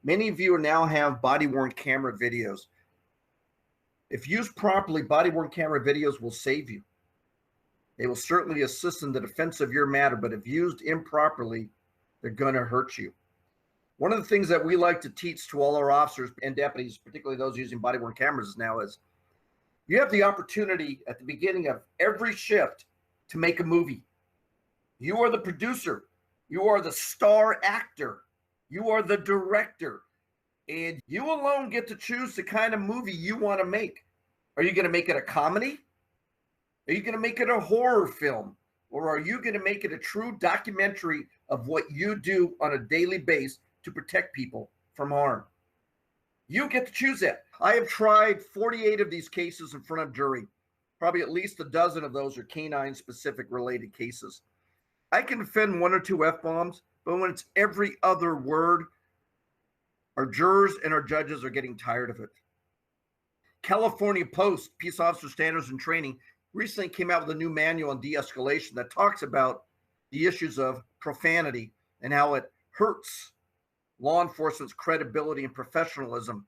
Many of you now have body-worn camera videos. If used properly, body-worn camera videos will save you. They will certainly assist in the defense of your matter, but if used improperly, they're going to hurt you. One of the things that we like to teach to all our officers and deputies, particularly those using body-worn cameras now, is you have the opportunity at the beginning of every shift to make a movie. You are the producer. You are the star actor. You are the director. And you alone get to choose the kind of movie you want to make. Are you going to make it a comedy? Are you going to make it a horror film? Or are you going to make it a true documentary of what you do on a daily basis to protect people from harm? You get to choose that. I have tried 48 of these cases in front of jury. Probably at least a dozen of those are canine specific related cases. I can defend one or two F-bombs, but when it's every other word, our jurors and our judges are getting tired of it. California Post, Peace Officer Standards and Training, recently came out with a new manual on de-escalation that talks about the issues of profanity and how it hurts law enforcement's credibility and professionalism.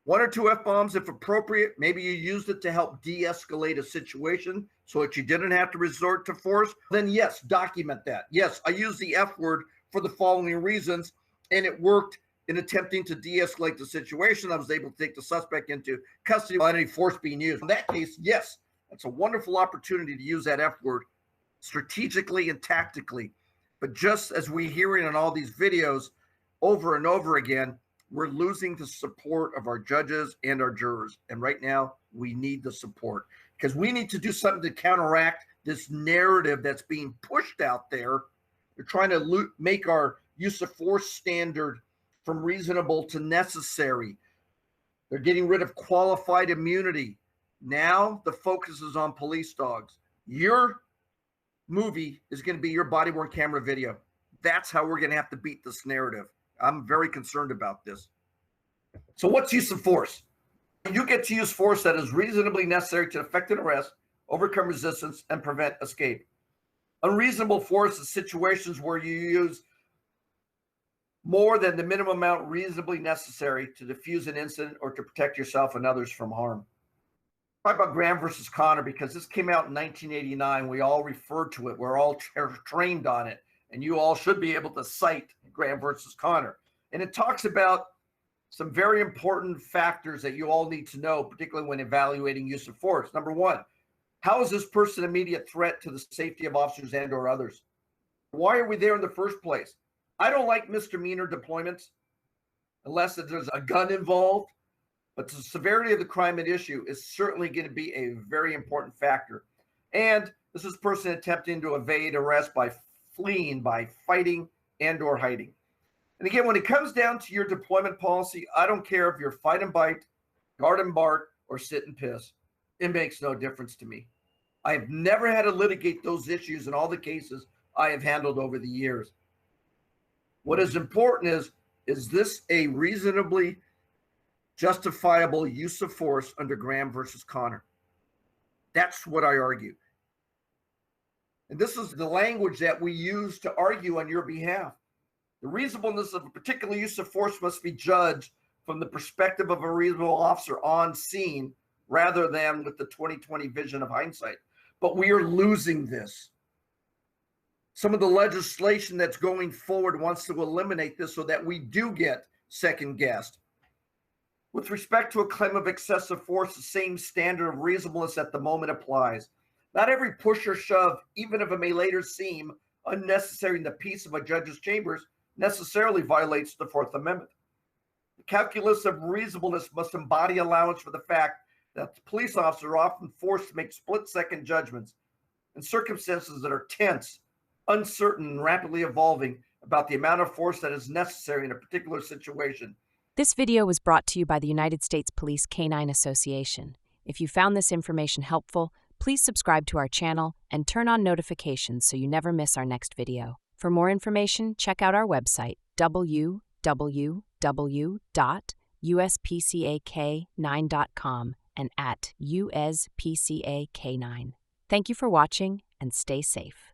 One or two F-bombs, if appropriate, maybe you used it to help de-escalate a situation so that you didn't have to resort to force, then yes, document that. Yes, I used the F word for the following reasons, and it worked in attempting to de-escalate the situation. I was able to take the suspect into custody without any force being used. In that case, yes, that's a wonderful opportunity to use that F word strategically and tactically. But just as we're hearing in all these videos over and over again, we're losing the support of our judges and our jurors. And right now, we need the support because we need to do something to counteract this narrative that's being pushed out there. They're trying to make our use of force standard from reasonable to necessary. They're getting rid of qualified immunity. Now the focus is on police dogs. Your movie is going to be your body-worn camera video. That's how we're going to have to beat this narrative. I'm very concerned about this. So what's use of force? You get to use force that is reasonably necessary to effect an arrest, overcome resistance, and prevent escape. Unreasonable force is situations where you use more than the minimum amount reasonably necessary to defuse an incident or to protect yourself and others from harm. Talk about Graham versus Connor because this came out in 1989. We all referred to it. We're all trained on it. And you all should be able to cite Graham versus Connor. And it talks about some very important factors that you all need to know, particularly when evaluating use of force. Number one, how is this person an immediate threat to the safety of officers and or others? Why are we there in the first place? I don't like misdemeanor deployments unless there's a gun involved, but the severity of the crime at issue is certainly going to be a very important factor. And this is a person attempting to evade arrest by fleeing, by fighting and or hiding. And again, when it comes down to your deployment policy, I don't care if you're fight and bite, guard and bark, or sit and piss. It makes no difference to me. I have never had to litigate those issues in all the cases I have handled over the years. What is important is this a reasonably justifiable use of force under Graham versus Connor? That's what I argue. And this is the language that we use to argue on your behalf. The reasonableness of a particular use of force must be judged from the perspective of a reasonable officer on scene rather than with the 20/20 vision of hindsight. But we are losing this. Some of the legislation that's going forward wants to eliminate this so that we do get second guessed. With respect to a claim of excessive force, the same standard of reasonableness at the moment applies. Not every push or shove, even if it may later seem unnecessary in the peace of a judge's chambers, necessarily violates the Fourth Amendment. The calculus of reasonableness must embody allowance for the fact that the police officers are often forced to make split-second judgments in circumstances that are tense, uncertain, and rapidly evolving about the amount of force that is necessary in a particular situation. This video was brought to you by the United States Police Canine Association. If you found this information helpful, please subscribe to our channel and turn on notifications so you never miss our next video. For more information, check out our website, www.uspcak9.com and at uspcak9. Thank you for watching and stay safe.